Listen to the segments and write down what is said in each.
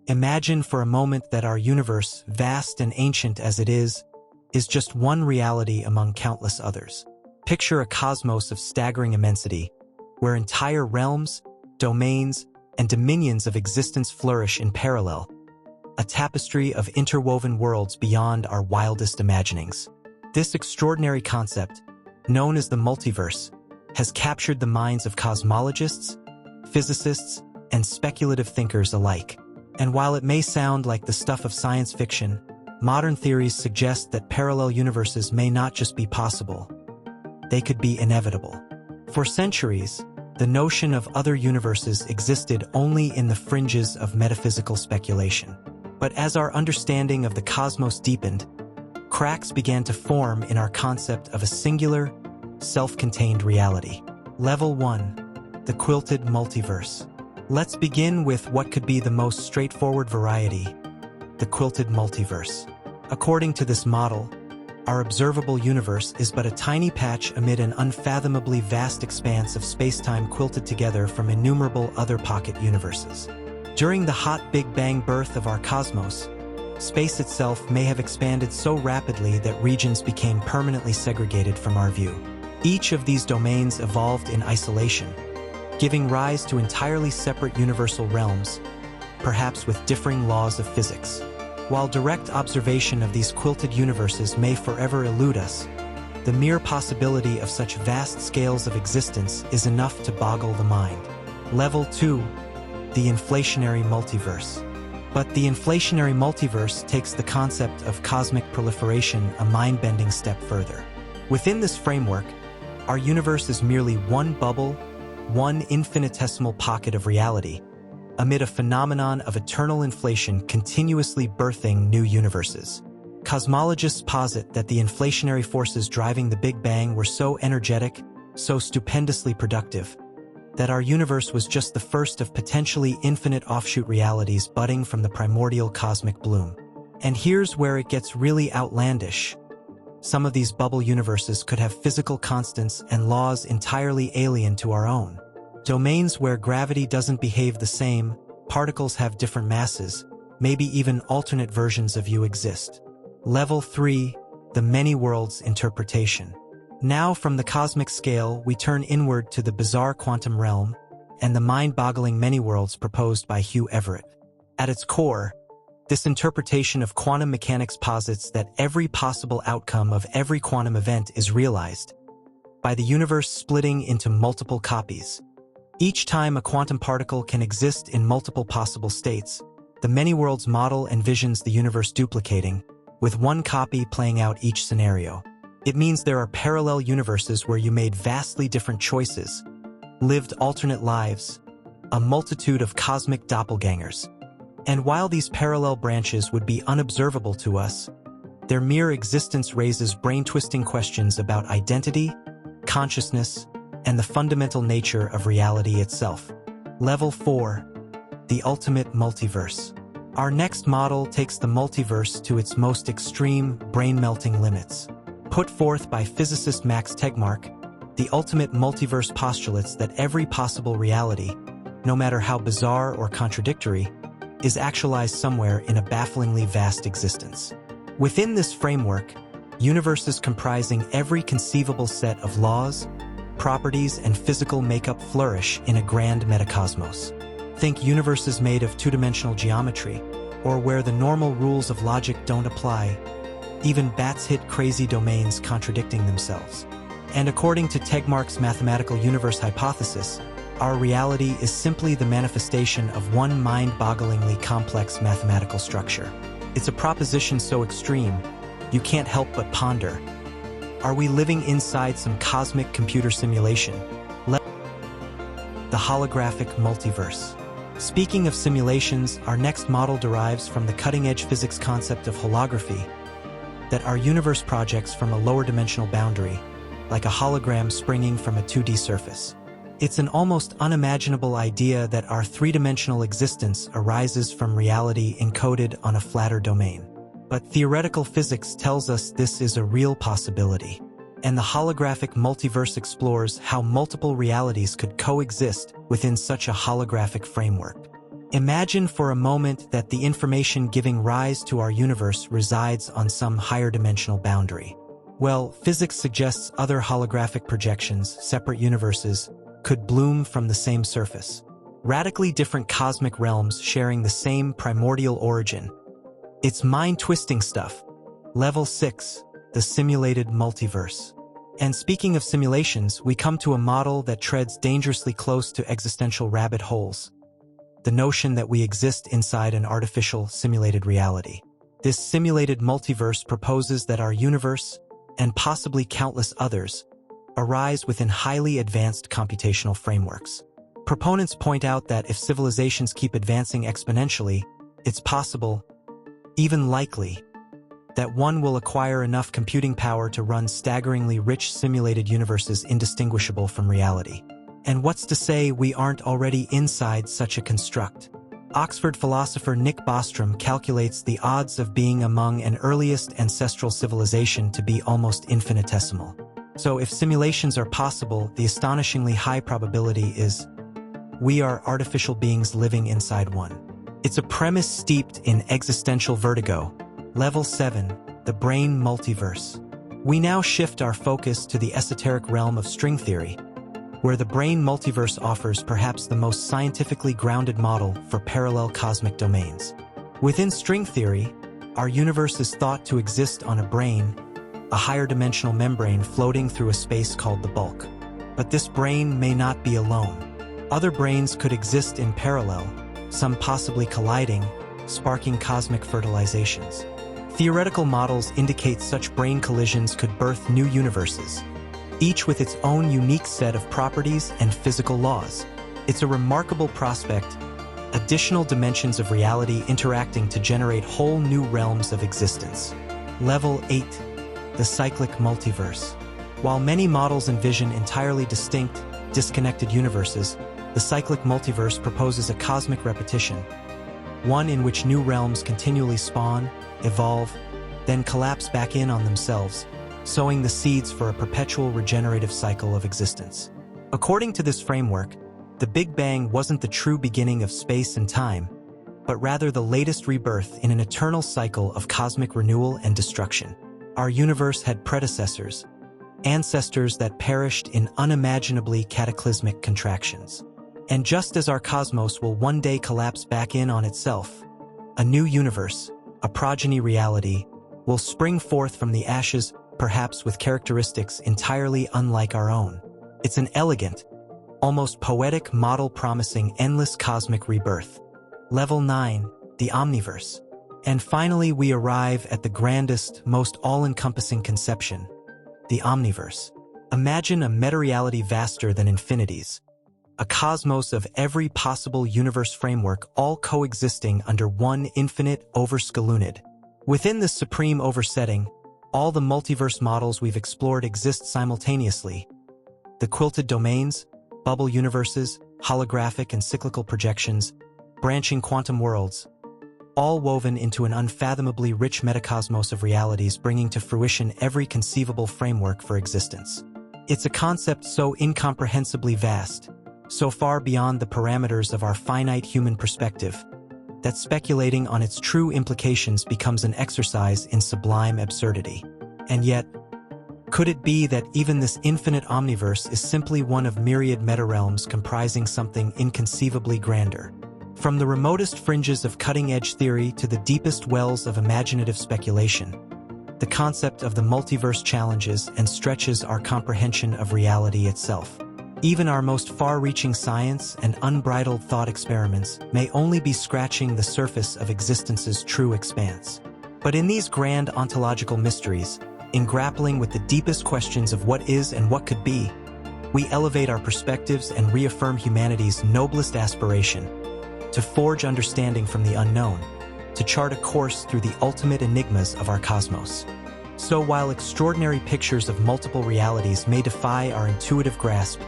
Imagine for a moment that our universe, vast and ancient as it is just one reality among countless others. Picture a cosmos of staggering immensity, where entire realms, domains, and dominions of existence flourish in parallel, a tapestry of interwoven worlds beyond our wildest imaginings. This extraordinary concept, known as the multiverse, has captured the minds of cosmologists, physicists, and speculative thinkers alike. And while it may sound like the stuff of science fiction, modern theories suggest that parallel universes may not just be possible, they could be inevitable. For centuries, the notion of other universes existed only in the fringes of metaphysical speculation. But as our understanding of the cosmos deepened, cracks began to form in our concept of a singular, self-contained reality. Level 1. The Quilted Multiverse. Let's begin with what could be the most straightforward variety, the Quilted Multiverse. According to this model, our observable universe is but a tiny patch amid an unfathomably vast expanse of space-time quilted together from innumerable other pocket universes. During the hot Big Bang birth of our cosmos, space itself may have expanded so rapidly that regions became permanently segregated from our view. Each of these domains evolved in isolation, giving rise to entirely separate universal realms, perhaps with differing laws of physics. While direct observation of these quilted universes may forever elude us, the mere possibility of such vast scales of existence is enough to boggle the mind. Level 2. The Inflationary Multiverse. But the Inflationary Multiverse takes the concept of cosmic proliferation a mind-bending step further. Within this framework, our universe is merely one bubble, one infinitesimal pocket of reality, amid a phenomenon of eternal inflation continuously birthing new universes. Cosmologists posit that the inflationary forces driving the Big Bang were so energetic, so stupendously productive, that our universe was just the first of potentially infinite offshoot realities budding from the primordial cosmic bloom. And here's where it gets really outlandish. Some of these bubble universes could have physical constants and laws entirely alien to our own. Domains where gravity doesn't behave the same, particles have different masses, maybe even alternate versions of you exist. Level 3. The Many Worlds Interpretation. Now from the cosmic scale, we turn inward to the bizarre quantum realm and the mind-boggling many worlds proposed by Hugh Everett. At its core, this interpretation of quantum mechanics posits that every possible outcome of every quantum event is realized by the universe splitting into multiple copies. Each time a quantum particle can exist in multiple possible states, the many worlds model envisions the universe duplicating, with one copy playing out each scenario. It means there are parallel universes where you made vastly different choices, lived alternate lives, a multitude of cosmic doppelgangers. And while these parallel branches would be unobservable to us, their mere existence raises brain-twisting questions about identity, consciousness, and the fundamental nature of reality itself. Level 4. The Ultimate Multiverse. Our next model takes the multiverse to its most extreme, brain-melting limits. Put forth by physicist Max Tegmark, the ultimate multiverse postulates that every possible reality, no matter how bizarre or contradictory, is actualized somewhere in a bafflingly vast existence. Within this framework, universes comprising every conceivable set of laws, properties, and physical makeup flourish in a grand metacosmos. Think universes made of two-dimensional geometry, or where the normal rules of logic don't apply. Even bats hit crazy domains contradicting themselves. And according to Tegmark's mathematical universe hypothesis, our reality is simply the manifestation of one mind-bogglingly complex mathematical structure. It's a proposition so extreme, you can't help but ponder. Are we living inside some cosmic computer simulation? The Holographic Multiverse. Speaking of simulations, our next model derives from the cutting-edge physics concept of holography, that our universe projects from a lower dimensional boundary, like a hologram springing from a 2D surface. It's an almost unimaginable idea that our three-dimensional existence arises from reality encoded on a flatter domain. But theoretical physics tells us this is a real possibility. And the holographic multiverse explores how multiple realities could coexist within such a holographic framework. Imagine for a moment that the information giving rise to our universe resides on some higher dimensional boundary. Well, physics suggests other holographic projections, separate universes, could bloom from the same surface. Radically different cosmic realms sharing the same primordial origin. It's mind-twisting stuff. Level 6, the simulated multiverse. And speaking of simulations, we come to a model that treads dangerously close to existential rabbit holes. The notion that we exist inside an artificial, simulated reality. This simulated multiverse proposes that our universe, and possibly countless others, arise within highly advanced computational frameworks. Proponents point out that if civilizations keep advancing exponentially, it's possible, even likely, that one will acquire enough computing power to run staggeringly rich simulated universes indistinguishable from reality. And what's to say we aren't already inside such a construct? Oxford philosopher Nick Bostrom calculates the odds of being among an earliest ancestral civilization to be almost infinitesimal. So if simulations are possible, the astonishingly high probability is we are artificial beings living inside one. It's a premise steeped in existential vertigo. Level 7, the Brain Multiverse. We now shift our focus to the esoteric realm of string theory, where the Brain Multiverse offers perhaps the most scientifically grounded model for parallel cosmic domains. Within string theory, our universe is thought to exist on a brane, a higher dimensional membrane floating through a space called the bulk. But this brane may not be alone. Other branes could exist in parallel, some possibly colliding, sparking cosmic fertilizations. Theoretical models indicate such brane collisions could birth new universes, each with its own unique set of properties and physical laws. It's a remarkable prospect, additional dimensions of reality interacting to generate whole new realms of existence. Level 8, the Cyclic Multiverse. While many models envision entirely distinct, disconnected universes, the Cyclic Multiverse proposes a cosmic repetition, one in which new realms continually spawn, evolve, then collapse back in on themselves, sowing the seeds for a perpetual regenerative cycle of existence. According to this framework, the Big Bang wasn't the true beginning of space and time, but rather the latest rebirth in an eternal cycle of cosmic renewal and destruction. Our universe had predecessors, ancestors that perished in unimaginably cataclysmic contractions. And just as our cosmos will one day collapse back in on itself, a new universe, a progeny reality, will spring forth from the ashes, perhaps with characteristics entirely unlike our own. It's an elegant, almost poetic model promising endless cosmic rebirth. Level 9, the Omniverse. And finally we arrive at the grandest, most all-encompassing conception, the Omniverse. Imagine a meta-reality vaster than infinities, a cosmos of every possible universe framework all coexisting under one infinite overscalunid. Within this supreme oversetting, all the multiverse models we've explored exist simultaneously. The quilted domains, bubble universes, holographic and cyclical projections, branching quantum worlds, all woven into an unfathomably rich metacosmos of realities bringing to fruition every conceivable framework for existence. It's a concept so incomprehensibly vast, so far beyond the parameters of our finite human perspective, that speculating on its true implications becomes an exercise in sublime absurdity. And yet, could it be that even this infinite omniverse is simply one of myriad meta-realms comprising something inconceivably grander? From the remotest fringes of cutting-edge theory to the deepest wells of imaginative speculation, the concept of the multiverse challenges and stretches our comprehension of reality itself. Even our most far-reaching science and unbridled thought experiments may only be scratching the surface of existence's true expanse. But in these grand ontological mysteries, in grappling with the deepest questions of what is and what could be, we elevate our perspectives and reaffirm humanity's noblest aspiration to forge understanding from the unknown, to chart a course through the ultimate enigmas of our cosmos. So while extraordinary pictures of multiple realities may defy our intuitive grasp,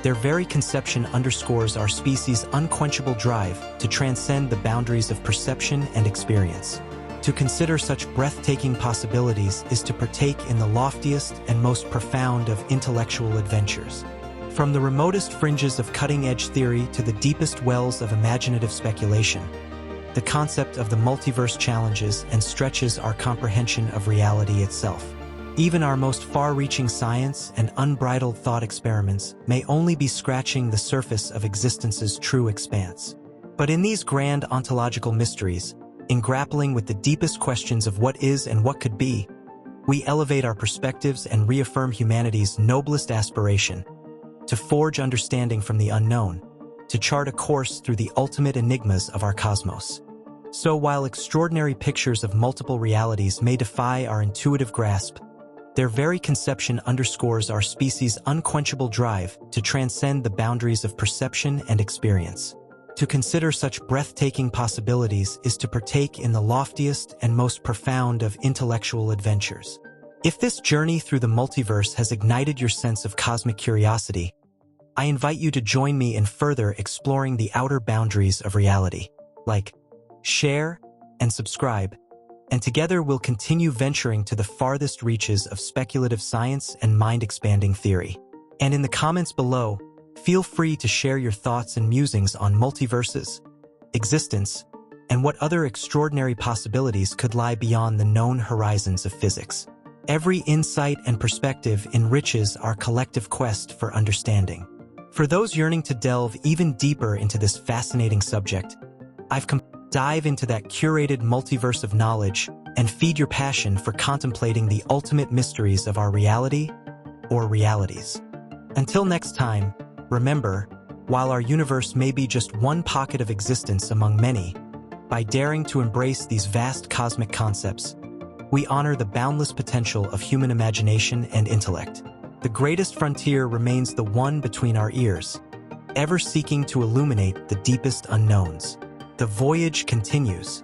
their very conception underscores our species' unquenchable drive to transcend the boundaries of perception and experience. To consider such breathtaking possibilities is to partake in the loftiest and most profound of intellectual adventures. From the remotest fringes of cutting-edge theory to the deepest wells of imaginative speculation, the concept of the multiverse challenges and stretches our comprehension of reality itself. Even our most far-reaching science and unbridled thought experiments may only be scratching the surface of existence's true expanse. But in these grand ontological mysteries, in grappling with the deepest questions of what is and what could be, we elevate our perspectives and reaffirm humanity's noblest aspiration to forge understanding from the unknown, to chart a course through the ultimate enigmas of our cosmos. So while extraordinary pictures of multiple realities may defy our intuitive grasp, their very conception underscores our species' unquenchable drive to transcend the boundaries of perception and experience. To consider such breathtaking possibilities is to partake in the loftiest and most profound of intellectual adventures. If this journey through the multiverse has ignited your sense of cosmic curiosity, I invite you to join me in further exploring the outer boundaries of reality. Like, share, and subscribe, and together we'll continue venturing to the farthest reaches of speculative science and mind-expanding theory. And in the comments below, feel free to share your thoughts and musings on multiverses, existence, and what other extraordinary possibilities could lie beyond the known horizons of physics. Every insight and perspective enriches our collective quest for understanding. For those yearning to delve even deeper into this fascinating subject, I've dive into that curated multiverse of knowledge and feed your passion for contemplating the ultimate mysteries of our reality or realities. Until next time, remember, while our universe may be just one pocket of existence among many, by daring to embrace these vast cosmic concepts, we honor the boundless potential of human imagination and intellect. The greatest frontier remains the one between our ears, ever seeking to illuminate the deepest unknowns. The voyage continues.